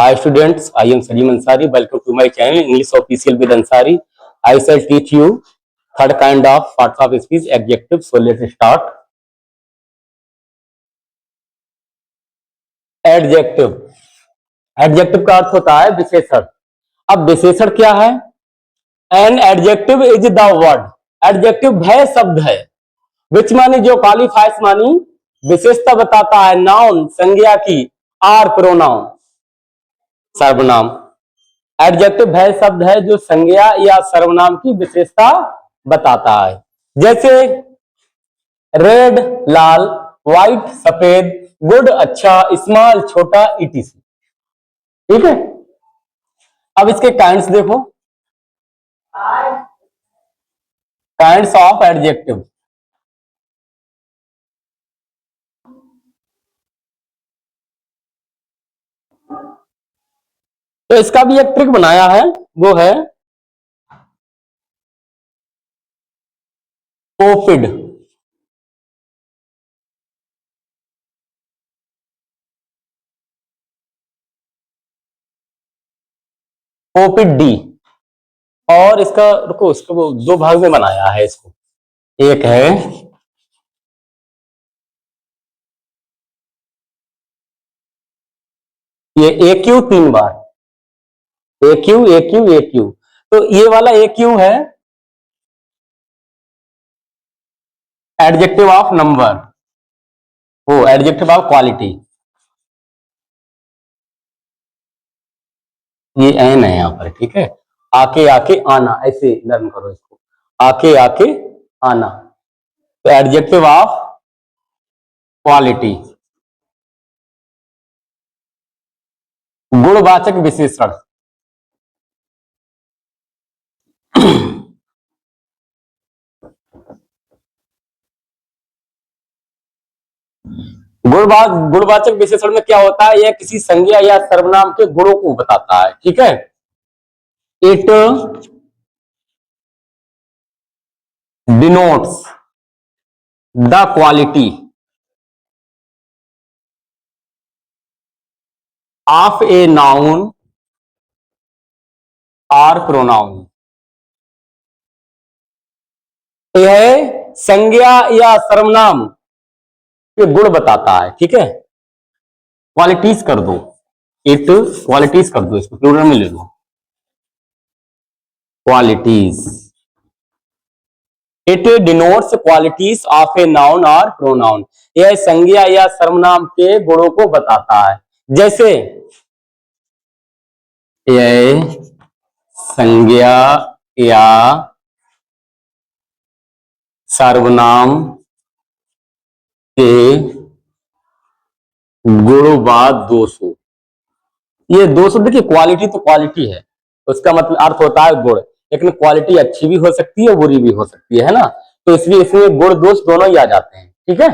Hi students, I am Salim Ansari. Welcome to my channel English Official with Ansari. I shall teach you third kind of parts of speech, adjective. So let's start. Adjective. Adjective का अर्थ होता है विशेषण. अब विशेषण क्या है? An adjective is the word. Adjective है शब्द है. Which मानी जो qualifies मानी विशेषता बताता है. Noun संज्ञा की. Or pronoun सर्वनाम. एडजेक्टिव है शब्द है जो संज्ञा या सर्वनाम की विशेषता बताता है. जैसे रेड लाल, व्हाइट सफेद, गुड अच्छा, स्मॉल छोटा, इटीसी. ठीक है. अब इसके काइंड्स देखो. Kinds of adjective. तो इसका भी एक ट्रिक बनाया है, वो है कोपिड. कोपिड डी. और इसका रुको, इसको वो दो भाग में बनाया है इसको. एक है ये AQ 3 बार. AQ AQ AQ. तो ये वाला AQ है एडजेक्टिव ऑफ नंबर, वो एडजेक्टिव ऑफ क्वालिटी. ये एन है यहाँ पर. ठीक है. आके आके आना, ऐसे लर्न करो इसको. आके आके आना. तो एडजेक्टिव ऑफ क्वालिटी. गुणवाचक विशेषण. गुणवाचक विशेषण में क्या होता है? यह किसी संज्ञा या सर्वनाम के गुणों को बताता है. ठीक है. It denotes the quality of a noun और प्रोनाउन. यह संज्ञा या सर्वनाम के गुण बताता है. ठीक है. क्वालिटीज कर दो. इट क्वालिटीज कर दो, इसको प्लूरल में ले लो. Qualities. It denotes qualities of a noun और प्रोनाउन. यह संज्ञा या सर्वनाम के गुणों को बताता है. जैसे यह संज्ञा या सर्वनाम के गुण व दोष हो. ये दोष देखिए, क्वालिटी तो क्वालिटी है, उसका मतलब अर्थ होता है गुण. लेकिन क्वालिटी अच्छी भी हो सकती है, बुरी भी हो सकती है ना. तो इसलिए इसमें गुण दोष दोनों ही आ जाते हैं. ठीक है.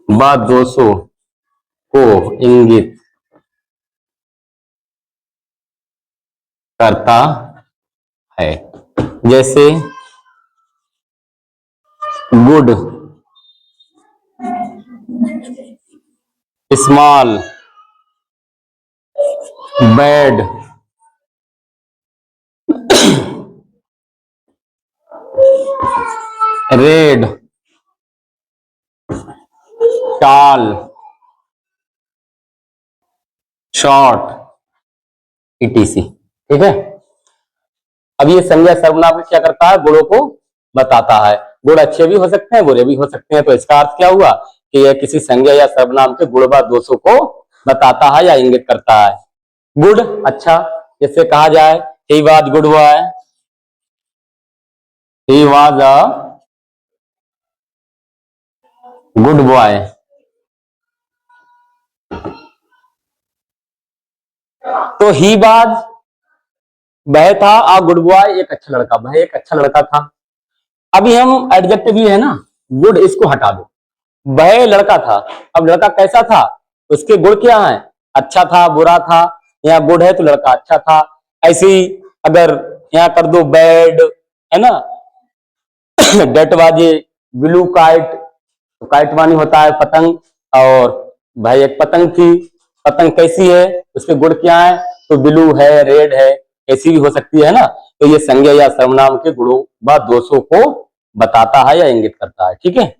व दोषों को इंगित करता है. जैसे good, small, bad, red, tall, short, ETC. ठीक है. अब ये संज्ञा सर्वनाम क्या करता है? गुणों को बताता है. गुण अच्छे भी हो सकते हैं, बुरे भी हो सकते हैं. तो इसका अर्थ क्या हुआ कि यह किसी संज्ञा या सर्वनाम के गुण व दोषों को बताता है या इंगित करता है. गुड अच्छा, जैसे कहा जाए he was good boy, he was a good boy. तो ही वाज वह था, और गुड बॉय एक अच्छा लड़का, वह एक अच्छा लड़का था. अभी हम एडजेक्टिव ही है ना, गुड इसको हटा दो. वह लड़का था. अब लड़का कैसा था? उसके गुण क्या है? अच्छा था, बुरा था. यहाँ गुड है तो लड़का अच्छा था. ऐसे ही अगर यहाँ कर दो बैड, है ना. डेट वाजे ब्लू काइट. तो काइट मानी होता है पतंग, और भाई एक पतंग थी. पतंग कैसी है, उसके गुण क्या है, तो ब्लू है, रेड है, ऐसी भी हो सकती है ना। तो ये संज्ञा या सर्वनाम के गुणों व दोषों को बताता है या इंगित करता है। ठीक है।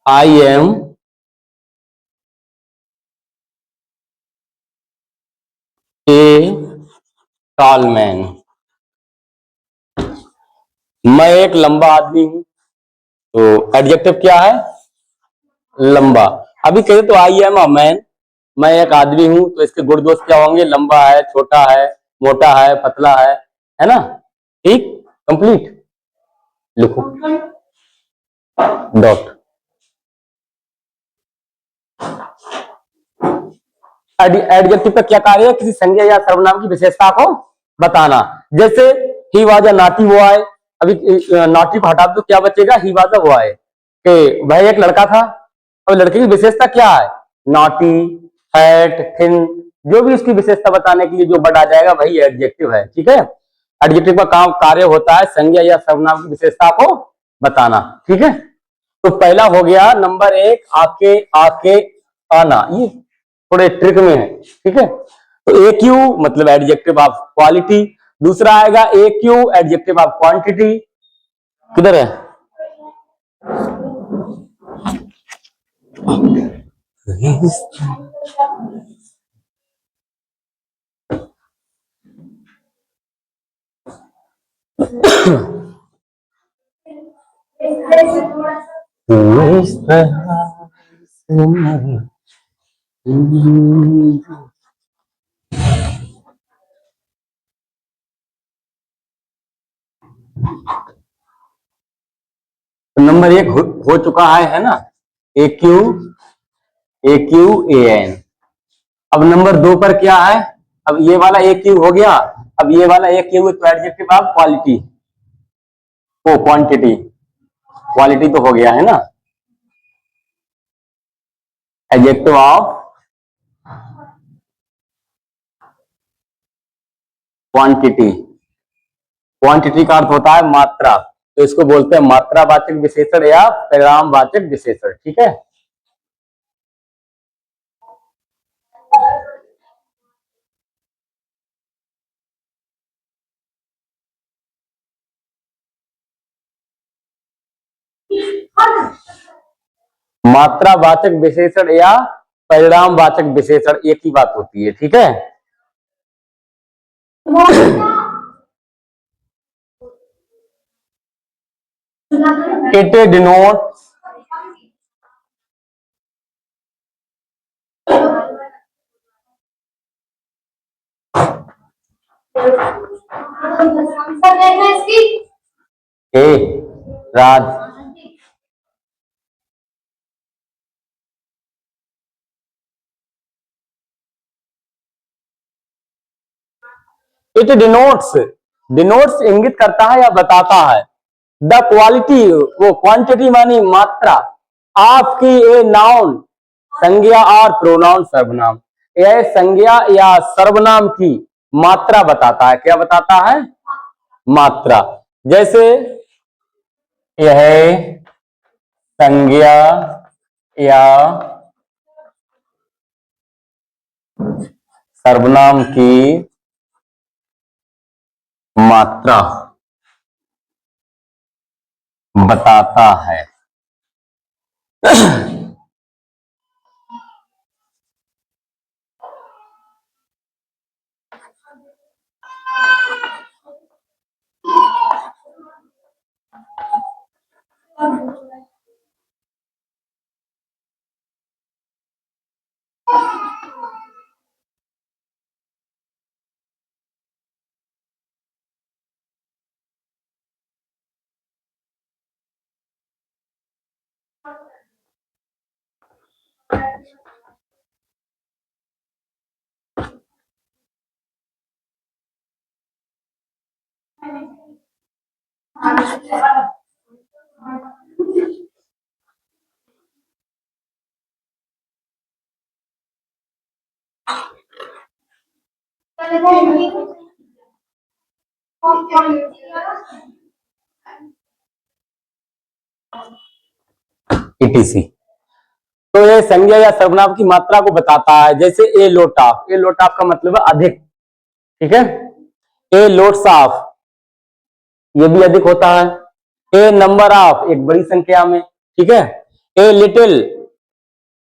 I am a tall man, मैं एक लंबा आदमी हूं। तो एडजेक्टिव क्या है, लंबा। अभी कहे तो आई एम अ मैन, मैं एक आदमी हूं, तो इसके गुण दोष क्या होंगे, लंबा है, छोटा है, मोटा है, पतला है ना। ठीक, कंप्लीट। लिखो डॉट। एडजेक्टिव का क्या कार्य है, किसी संज्ञा या सर्वनाम की विशेषता को बताना। जैसे he was a naughty boy, अभी नॉटी को हटा दो, क्या बचेगा, ही वाज अ बॉय, कि वह एक लड़का था। अब लड़के की विशेषता क्या है, नॉटी, फैट, थिन, जो भी उसकी विशेषता बताने के लिए जो वर्ड आ जाएगा वही एडजेक्टिव है। ठीक है। एडजेक्टिव का काम कार्य होता है संज्ञा या सर्वनाम की विशेषता को बताना। ठीक है। तो पहला हो गया नंबर एक, आके, आके, आना, ये थोड़े ट्रिक में है। ठीक है। तो ए क्यू मतलब एडजेक्टिव ऑफ क्वालिटी। दूसरा आएगा ए क्यू एडजेक्टिव ऑफ क्वांटिटी। किधर है, इस तरह से नंबर एक हो चुका है ना, ए Q, A Q, A N. अब नंबर दो पर क्या है, अब ये वाला ए क्यू हो गया, अब ये वाला ए क्यू तो adjective of quality, or quantity, quality तो हो गया है ना, एडजेक्टिव ऑफ क्वांटिटी। क्वांटिटी का अर्थ होता है मात्रा, तो इसको बोलते हैं मात्रावाचक विशेषण या परिणामवाचक विशेषण। ठीक है। मात्रावाचक विशेषण या परिणामवाचक विशेषण एक ही बात होती है। ठीक है। It denote A Raj, it denotes, denotes इंगित करता है या बताता है, द क्वालिटी, वो क्वांटिटी मानी मात्रा, आपकी ए नाउन संज्ञा और प्रोनाउन सर्वनाम, यह संज्ञा या सर्वनाम की मात्रा बताता है। क्या बताता है, मात्रा। जैसे यह संज्ञा या सर्वनाम की मात्रा बताता है। ईटीसी। तो ये संज्ञा या सर्वनाम की मात्रा को बताता है। जैसे ए लोटाफ, ए लोटाफ का मतलब है अधिक, ठीक है। ए लोट्स ऑफ, ये भी अधिक होता है। ए नंबर ऑफ, एक बड़ी संख्या में, ठीक है। ए लिटिल,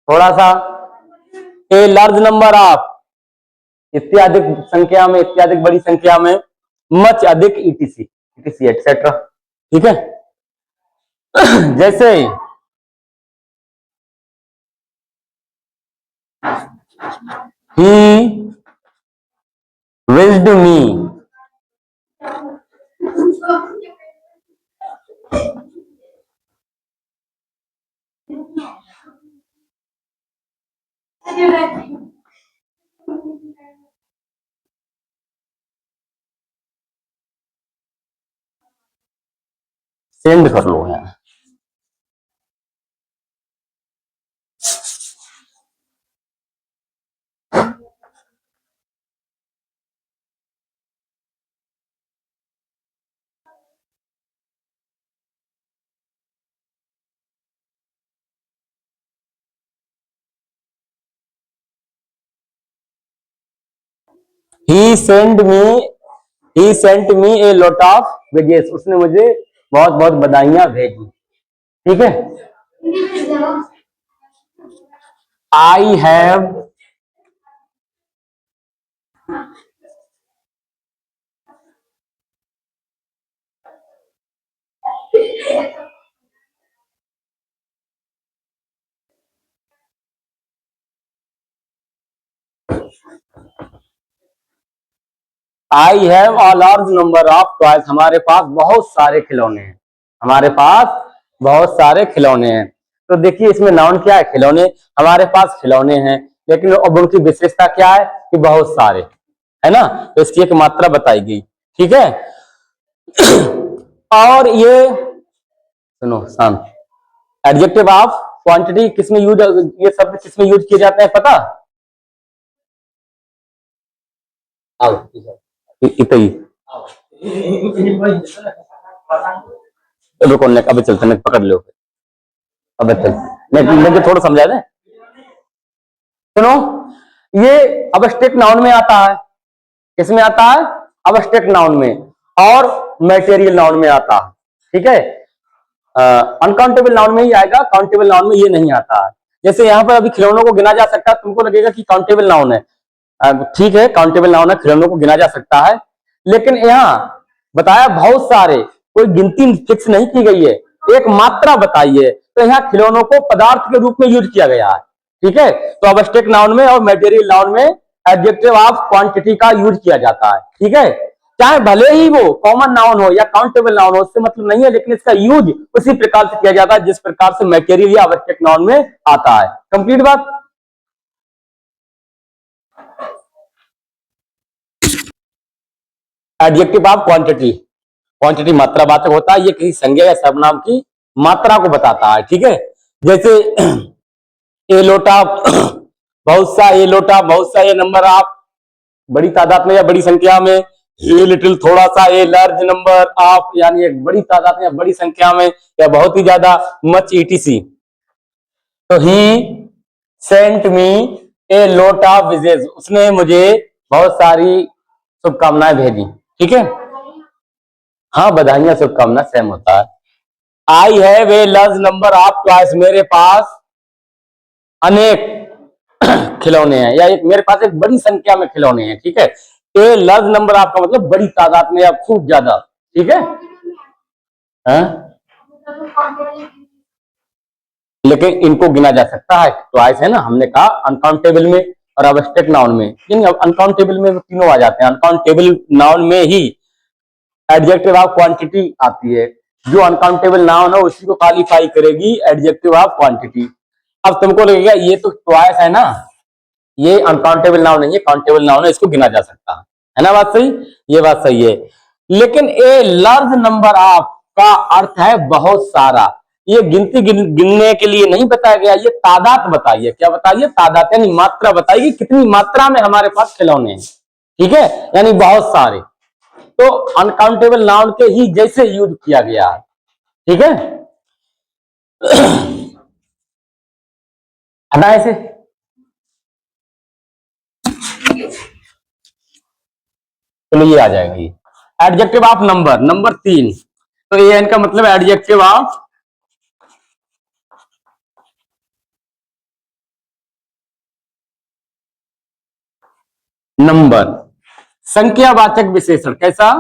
थोड़ा सा। ए लार्ज नंबर ऑफ, इत्यादि संख्या में, इत्यादि बड़ी संख्या में। मच, अधिक, ईटीसी, ईटीसी एटसेट्रा, ठीक है। जैसे ही विज्ड मी, सेंड कर लो है। He send me a lot of wishes, उसने मुझे बहुत बहुत बधाइयां भेजी, ठीक है। I have I have a large number of toys, हमारे पास बहुत सारे खिलौने हैं, हमारे पास बहुत सारे खिलौने हैं। तो देखिए इसमें नाउन क्या है, खिलौने। हमारे पास खिलौने हैं, लेकिन अब उनकी विशेषता क्या है कि बहुत सारे, है ना। तो इसकी एक मात्रा बताई गई, ठीक है। और ये सुनो शांत, एडजेक्टिव ऑफ क्वांटिटी किसमें यूज, ये शब्द किसमें यूज किए जाते हैं पता? इतनी रुको, अभी चलते हैं, पकड़ लो, अब चलते मैं थोड़ा समझा दे। सुनो, ये अबस्ट्रैक्ट नाउन में आता है, किसमें आता है? अबस्ट्रैक्ट नाउन में, और मैटेरियल नाउन में आता है, ठीक है। अनकाउंटेबल नाउन में ही आएगा, काउंटेबल नाउन में ये नहीं आता है। जैसे यहाँ पर अभी खिलौनों को गिना जा सकता है, तुमको लगेगा कि काउंटेबल नाउन है, ठीक है, काउंटेबल नाउन है, खिलौनों को गिना जा सकता है। लेकिन यहाँ बताया बहुत सारे, कोई गिनती फिक्स नहीं की गई है, एक मात्रा बताई है। तो यहाँ खिलौनों को पदार्थ के रूप में यूज किया गया है, ठीक है। तो अबस्ट्रैक्ट नाउन में और मटेरियल नाउन में एडजेक्टिव ऑफ क्वांटिटी का यूज किया जाता है, ठीक है। चाहे भले ही वो कॉमन नाउन हो या काउंटेबल नाउन हो, उससे मतलब नहीं है, लेकिन इसका यूज उसी प्रकार से किया जाता है जिस प्रकार से मटेरियल या अबस्ट्रैक्ट नाउन में आता है। कंप्लीट बात। एडजेक्टिव ऑफ क्वांटिटी, क्वांटिटी मात्रावाचक होता है, ये किसी संज्ञा या सर्वनाम की मात्रा को बताता है, ठीक है। जैसे ए लोटा, बहुत सा, ए लोटा बहुत सा, ए नंबर ऑफ, बड़ी तादाद में या बड़ी संख्या में। ए लिटिल, थोड़ा सा। ए लार्ज नंबर ऑफ, यानी एक बड़ी तादाद में या बड़ी संख्या में या बहुत ही ज्यादा। Much, etc. तो he sent me a lot of wishes, उसने मुझे बहुत सारी शुभकामनाएं भेजी, ठीक है। हाँ, बधाइयां शुभकामना सेम होता है। I have a large number of toys, मेरे पास अनेक खिलौने हैं, या एक मेरे पास एक बड़ी संख्या में खिलौने हैं, ठीक है। ए लार्ज नंबर ऑफ का मतलब बड़ी तादाद में या खूब ज्यादा, ठीक है। लेकिन इनको गिना जा सकता है, टॉयज है ना, हमने कहा अनकाउंटेबल में और अबस्ट्रैक्ट नाउन में। अनकाउंटेबल में वो तीनों आ जाते हैं। अनकाउंटेबल नाउन में ही एडजेक्टिव ऑफ क्वांटिटी आती है, जो अनकाउंटेबल नाउन है उसी को क्वालिफाई करेगी एडजेक्टिव ऑफ क्वांटिटी। अब तुमको लगेगा ये तो टॉयज है ना, ये अनकाउंटेबल नाउन नहीं है, काउंटेबल नाउन है, इसको गिना जा सकता है ना। बात सही, ये बात सही है। लेकिन ए लार्ज नंबर ऑफ का अर्थ है बहुत सारा, ये गिनती गिनने के लिए नहीं बताया गया, ये तादाद बताइए। क्या बताइए? तादाद, यानी मात्रा बताइए, कितनी मात्रा में हमारे पास खिलौने हैं, ठीक है, यानी बहुत सारे। तो अनकाउंटेबल नाउन के ही जैसे यूज किया गया है। ठीक है, हटा ऐसे। चलो ये आ जाएगा, ये एडजेक्टिव ऑफ नंबर, नंबर 3। तो ये इनका मतलब एडजेक्टिव ऑफ नंबर, संख्यावाचक विशेषण। कैसा?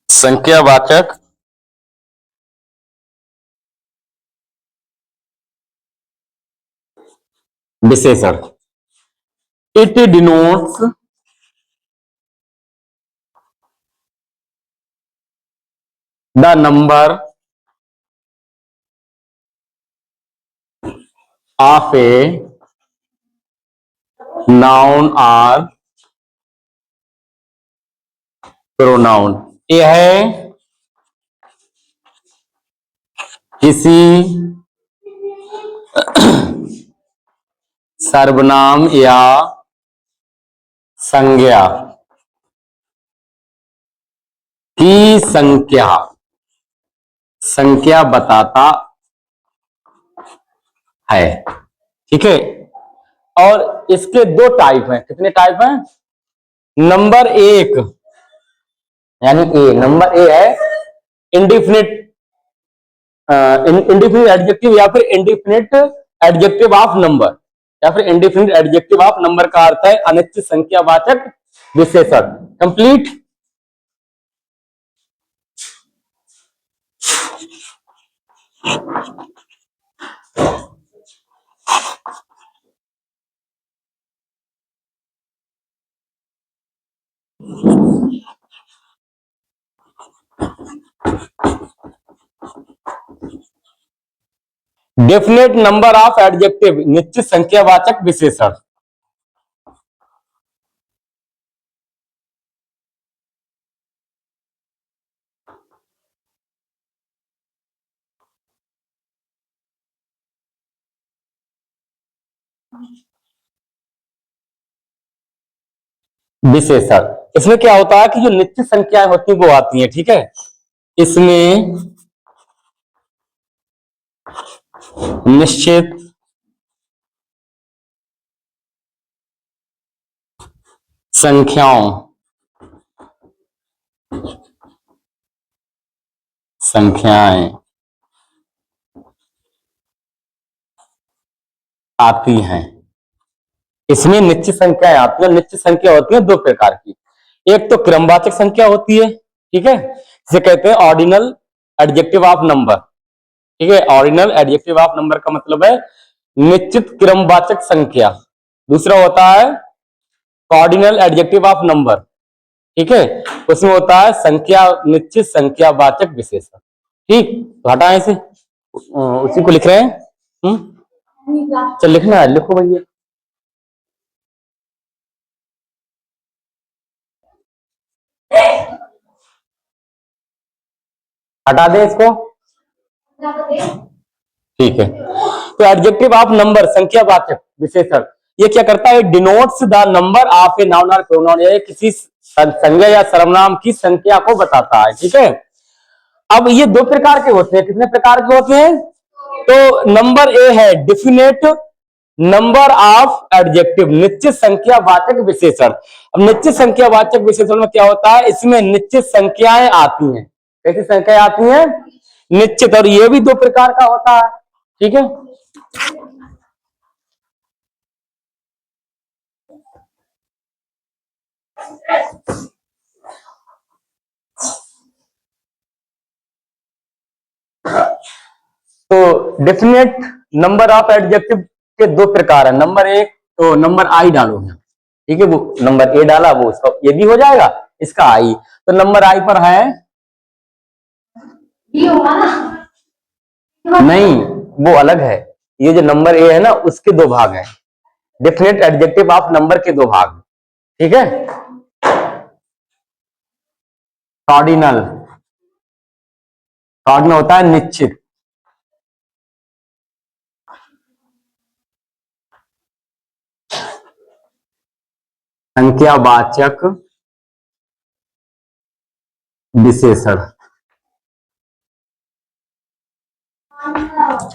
संख्यावाचक विशेषण। It denotes the number of a noun और प्रोनाउन। ये है किसी सर्वनाम या संज्ञा की संख्या, संख्या बताता है। ठीक है, और इसके दो टाइप हैं। कितने टाइप हैं? नंबर 1 यानी ए, नंबर ए है इंडिफिनिट, इंडिफिनिट एडजेक्टिव या फिर इंडिफिनिट एडजेक्टिव ऑफ नंबर, या फिर इंडिफिनिट एडजेक्टिव ऑफ नंबर का अर्थ है अनिश्चित संख्यावाचक विशेषण। Complete. Definite number of adjective, निश्चित संख्यावाचक विशेषण। विशेषण, इसमें क्या होता है कि जो निश्चित संख्याएं होती हैं वो आती हैं। ठीक है, इसमें निश्चित संख्याओं, संख्याएं आती हैं। इसमें निश्चित संख्याएं आती हैं। निश्चित संख्या होती है दो प्रकार की। एक तो क्रमवाचक संख्या होती है, ठीक है, जिसे कहते हैं ऑर्डिनल एडजेक्टिव ऑफ नंबर। ठीक है, ऑर्डिनल एडजेक्टिव ऑफ नंबर का मतलब है निश्चित क्रमवाचक संख्या। दूसरा होता है कॉर्डिनल एडजेक्टिव ऑफ नंबर। ठीक है, उसमें होता है संख्या, निश्चित संख्यावाचक विशेषण। ठीक, तो हटाएं इसे, उसी को लिख रहे हैं। चल लिखना है, लिखो भैया। हटा दें इसको। ठीक है, तो एडजेक्टिव ऑफ नंबर, संख्यावाचक विशेषण, ये क्या करता है? Denotes the number of a noun और प्रोनाउन, ये किसी संज्ञा या सर्वनाम की संख्या को बताता है। ठीक है, अब ये दो प्रकार के होते हैं। कितने प्रकार के होते हैं? तो नंबर ए है डिफिनेट नंबर ऑफ एडजेक्टिव, निश्चित संख्यावाचक विशेषण। अब निश्चित संख्यावाचक विशेषण में क्या होता है? इसमें निश्चित संख्याएं आती हैं। कैसी संख्याएं आती हैं? निश्चित। और ये भी दो प्रकार का होता है। ठीक है, तो डेफिनेट नंबर ऑफ एडजेक्टिव के दो प्रकार है। नंबर एक, तो नंबर आई डालो, ठीक है, वो नंबर ए डाला, वो उसका ये भी हो जाएगा, इसका आई। तो नंबर आई पर है नहीं, वो अलग है। ये जो नंबर ए है ना, उसके दो भाग हैं। डेफिनेट एडजेक्टिव ऑफ नंबर के दो भाग। ठीक है, कार्डिनल, कार्डिनल होता है निश्चित, संख्यावाचक विशेषण।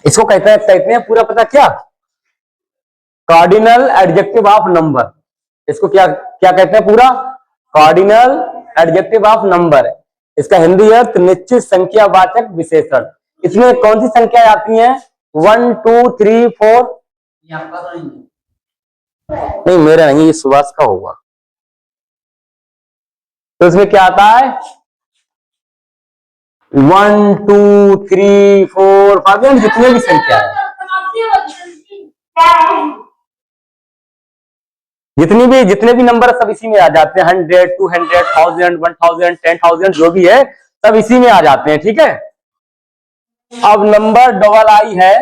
इसको कहते हैं पूरा पता क्या, कार्डिनल एडजेक्टिव ऑफ नंबर। इसको क्या क्या कहते हैं पूरा, कार्डिनल एडजेक्टिव ऑफ नंबर। इसका हिंदी अर्थ निश्चित संख्यावाचक विशेषण। इसमें कौन सी संख्या आती हैं, 1 2 3 4? नहीं मेरा नहीं, ये सुभाष का होगा। तो इसमें क्या आता है, 1 2 3 4 5, जितने भी संख्या है, जितने भी नंबर सब इसी में आ जाते हैं। 100 200 1000 1000 10,000 जो भी है सब इसी में आ जाते हैं, ठीक है। अब नंबर डबल आई है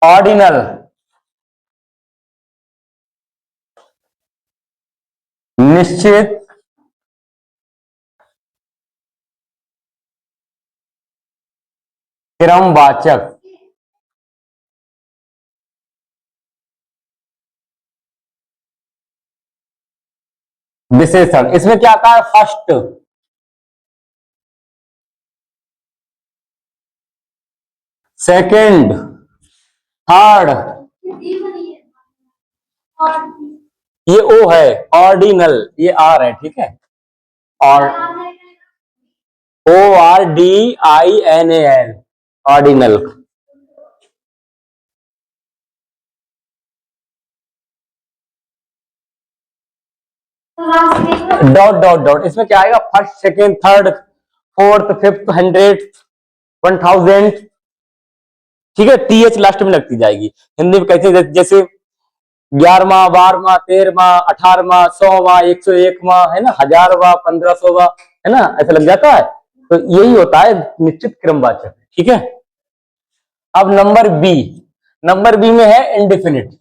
ऑर्डिनल, निश्चित क्रमवाचक विशेषण। इसमें क्या आता है, फर्स्ट, सेकंड, थर्ड, ये ओ है ऑर्डिनल, ये आर है, ठीक है। और ORDINAL ordinal. Dot dot dot, इसमें क्या आएगा, first second third fourth fifth 100 1000, ठीक है। TH लास्ट में लगती जाएगी। हिंदी में कहते हैं जैसे 11वां 12वां 13वां 18वां 100वां 101वां, है ना, 1000वां 1500वां, है ना, ऐसा लग जाता है। तो यही होता है निश्चित क्रमवाचक, ठीक है। अब नंबर बी, नंबर बी में है इंडेफिनिट।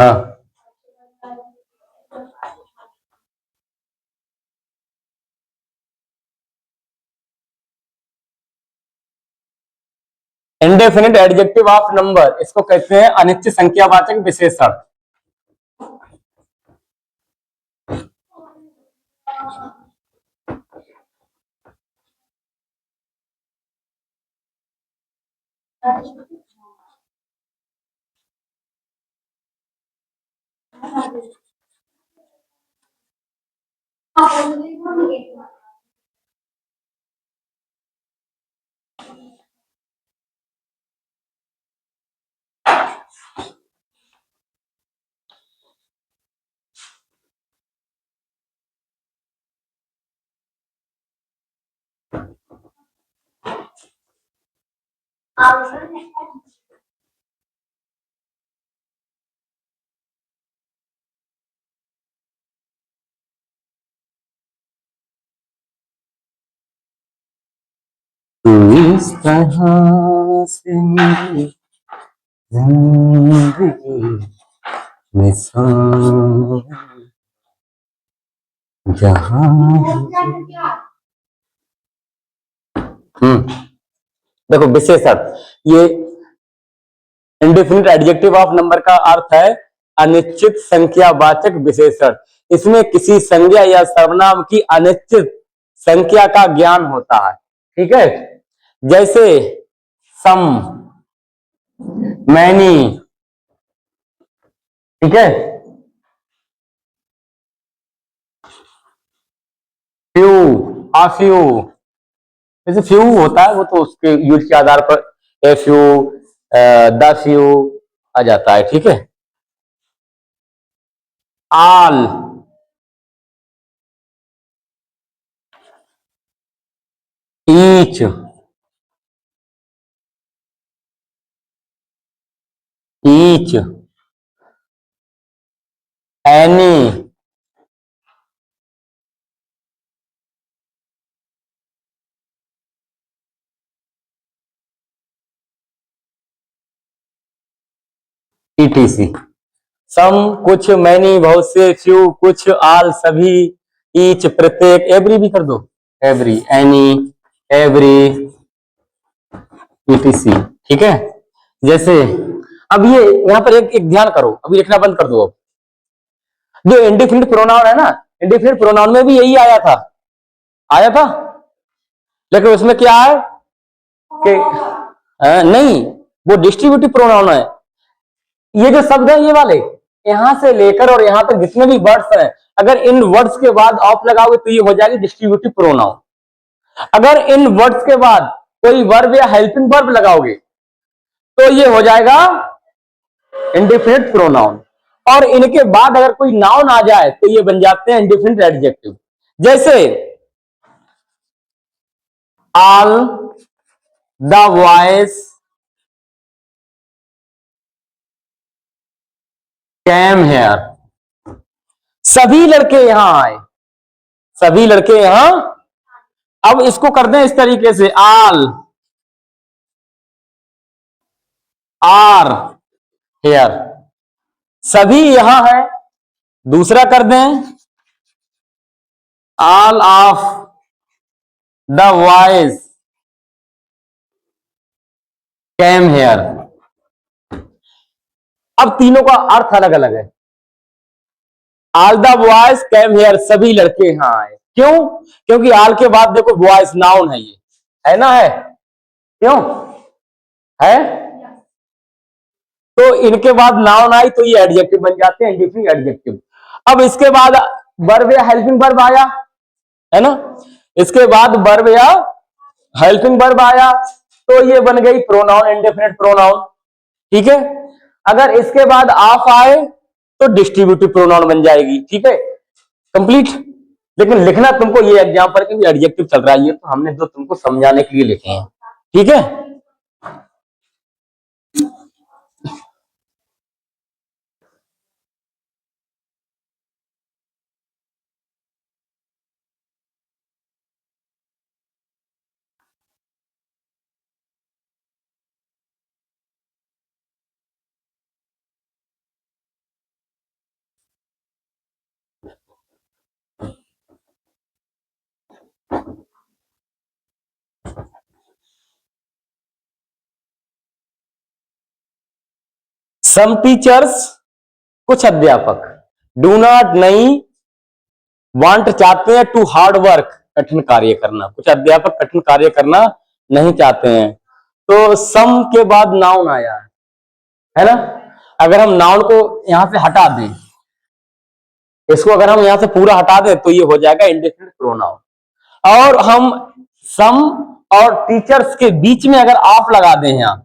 हाँ, इंडेफिनिट एडजेक्टिव ऑफ नंबर, इसको कहते हैं अनिश्चित संख्यावाचक विशेषण। इस तरह से मेरी जिंदगी में जहां देखो विशेषण, ये इंडेफिनिट एडजेक्टिव ऑफ नंबर का अर्थ है अनिश्चित संख्यावाचक विशेषण। इसमें किसी संज्ञा या सर्वनाम की अनिश्चित संख्या का ज्ञान होता है, ठीक है। जैसे सम, मैनी, ठीक है, फ्यू, आफ्यू। जैसे फ्यू होता है वो तो उसके यूज के आधार पर ए फ्यू, द फ्यू आ जाता है, ठीक है। आल, ईच, ईच, एनी, ETC। सम कुछ, मैनी बहुत से, फ्यू कुछ, आल सभी, ईच प्रत्येक, एवरी भी कर दो, एवरी, एनी, एवरी, ETC, ठीक है। जैसे अब ये यहां पर एक ध्यान करो, अभी लिखना बंद कर दो। अब जो इंडिफिनिट प्रोनाउन है ना, इंडिफिनिट प्रोनाउन में भी यही आया था, लेकिन उसमें क्या है कि नहीं, वो डिस्ट्रीब्यूटिव प्रोनाउन है। ये जो शब्द है ये वाले, यहां से लेकर और यहां तक जितने भी वर्ड्स हैं, अगर इन वर्ड्स के बाद ऑफ लगाओगे तो ये हो जाएगी डिस्ट्रीब्यूटिव प्रोनाउन। अगर इन वर्ड्स के बाद कोई वर्ब या हेल्पिंग वर्ब लगाओगे तो ये हो जाएगा इंडिफिनिट प्रोनाउन। और इनके बाद अगर कोई नाउन आ जाए तो ये बन जाते हैं इंडिफिनिट एडजेक्टिव। जैसे all the boys came here, सभी लड़के यहां आए, सभी लड़के यहां। अब इसको कर दें इस तरीके से, ऑल आर हेयर, सभी यहां है। दूसरा कर दें, all of the boys came here. अब तीनों का अर्थ अलग अलग है। All the boys came here, सभी लड़के यहां आए। क्यों? क्योंकि ऑल के बाद देखो बॉयज नाउन है, ये है ना, है क्यों है? तो इनके बाद नाउन आई तो ये एडजेक्टिव बन जाते हैं, इंडिफिनिट एडजेक्टिव। अब इसके बाद वर्ब या हेल्पिंग वर्ब आया, है ना, इसके बाद वर्ब या हेल्पिंग वर्ब आया तो ये बन गई प्रोनाउन, इंडेफिनिट प्रोनाउन। ठीक है। अगर इसके बाद ऑफ आए तो डिस्ट्रीब्यूटिव प्रोनाउन बन जाएगी। ठीक है, कंप्लीट। लेकिन लिखना तुमको ये एग्जाम्पल के एडजेक्टिव चल रहा है, ये तो हमने जो तुमको समझाने के लिए लिखे हैं। ठीक है। सम टीचर्स, कुछ अध्यापक, डू नॉट नहीं, वांट चाहते हैं, टू हार्ड वर्क कठिन कार्य करना, कुछ अध्यापक कठिन कार्य करना नहीं चाहते हैं। तो सम के बाद नाउन आया है ना। अगर हम नाउन को यहां से हटा दें, इसको अगर हम यहां से पूरा हटा दें तो ये हो जाएगा इंडेफिनिट प्रोनाउन। और हम सम और टीचर्स के बीच में अगर ऑफ लगा दें यहां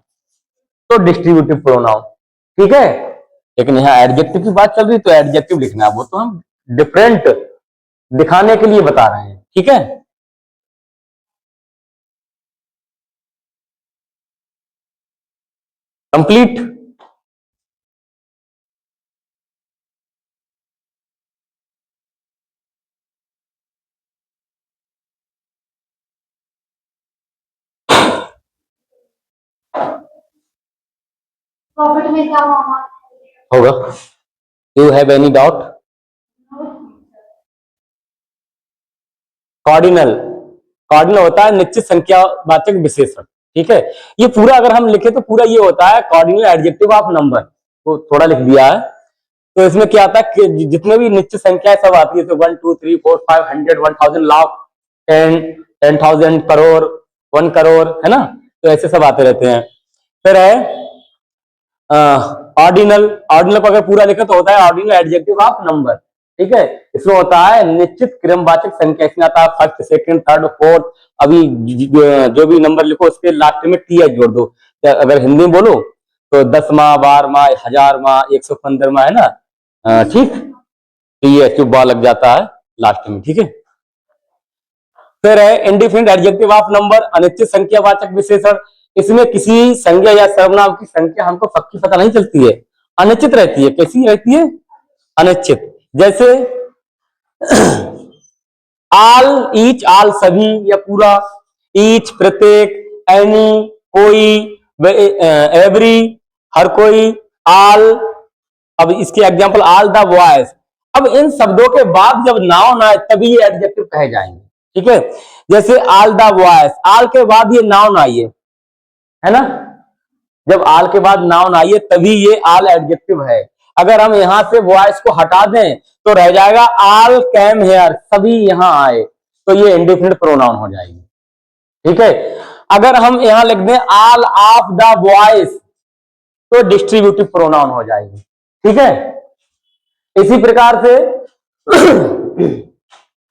तो डिस्ट्रीब्यूटिव प्रोनाउन। ठीक है। लेकिन यहां एडजेक्टिव की बात चल रही तो एडजेक्टिव लिखना है, वो तो हम डिफरेंट दिखाने के लिए बता रहे हैं। ठीक है। कंप्लीट। प्रॉफिट में क्या होगा? You have any doubt? Cardinal, cardinal होता है निश्चित संख्यावाचक विशेषण। ठीक है। ये पूरा अगर हम लिखे तो पूरा ये होता है कार्डिनल एडजेक्टिव ऑफ नंबर, तो थोड़ा लिख दिया है। तो इसमें क्या आता है कि जितने भी निश्चित संख्याएं सब आती है, तो 1 2 3 4 5 100 1000 लाख 10 10,000 करोड़ 1 करोड़, है ना। तो ऐसे सब आते रहते हैं। फिर है ऑर्डिनल, ऑर्डिनल को अगर पूरा लिखे तो होता है ऑर्डिनल एडजेक्टिव ऑफ नंबर। ठीक है। इसमें होता है निश्चित क्रमवाचक संख्या, इसमें आता है फर्स्ट सेकंड थर्ड फोर्थ। अभी जो भी नंबर लिखो उसके लास्ट में टी जोड़ दो। अगर हिंदी में बोलो तो 10वां 12वां 1000वां 115वां, है ना। ठीक, तो ये चुब्बा लग जाता है लास्ट में। ठीक है। फिर है इंडिफिनिट एडजेक्टिव ऑफ नंबर, अनिश्चित संख्यावाचक विशेषण। इसमें किसी संज्ञा या सर्वनाम की संख्या हमको पक्की पता नहीं चलती है, अनिश्चित रहती है। कैसी रहती है? अनिश्चित। जैसे आल, ईच, आल सभी या पूरा, ईच प्रत्येक, एनी कोई, एवरी हर कोई, आल। अब इसके एग्जांपल ऑल द बॉयज। अब इन शब्दों के बाद जब नाउन आए तभी ये एडजेक्टिव कहे जाएंगे। ठीक है। जैसे ऑल द बॉयज, ऑल के बाद ये नाउन आई है ना। जब आल के बाद नाउन आई है तभी ये आल एडजेक्टिव है। अगर हम यहां से वॉइस को हटा दें तो रह जाएगा आल कैम हेयर, सभी यहां आए, तो ये इंडेफिनिट प्रोनाउन हो जाएगी। ठीक है, अगर हम यहां लिख दें ऑल ऑफ द बॉयज तो डिस्ट्रीब्यूटिव प्रोनाउन हो जाएगी। ठीक है, इसी प्रकार से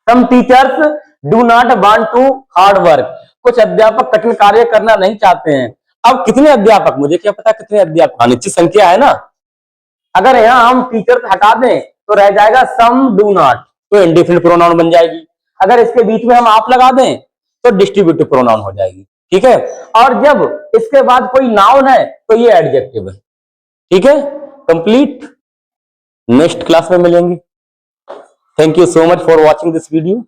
some teachers do not want to hard work, कुछ अध्यापक कठिन कार्य करना नहीं चाहते हैं। अब कितने अध्यापक, मुझे क्या पता कितने अध्यापक, अनिश्चित संख्या है ना। अगर यहां हम टीचर्स हटा दें तो रह जाएगा सम डू नॉट, तो इंडेफिनिट प्रोनाउन बन जाएगी। अगर इसके बीच में हम आप लगा दें तो डिस्ट्रीब्यूटिव प्रोनाउन हो जाएगी। ठीक है, और जब इसके बाद कोई नाउन है तो ये एडजेक्टिव है। ठीक है, कंप्लीट। नेक्स्ट क्लास में मिलेंगे। Thank you so much for watching this video.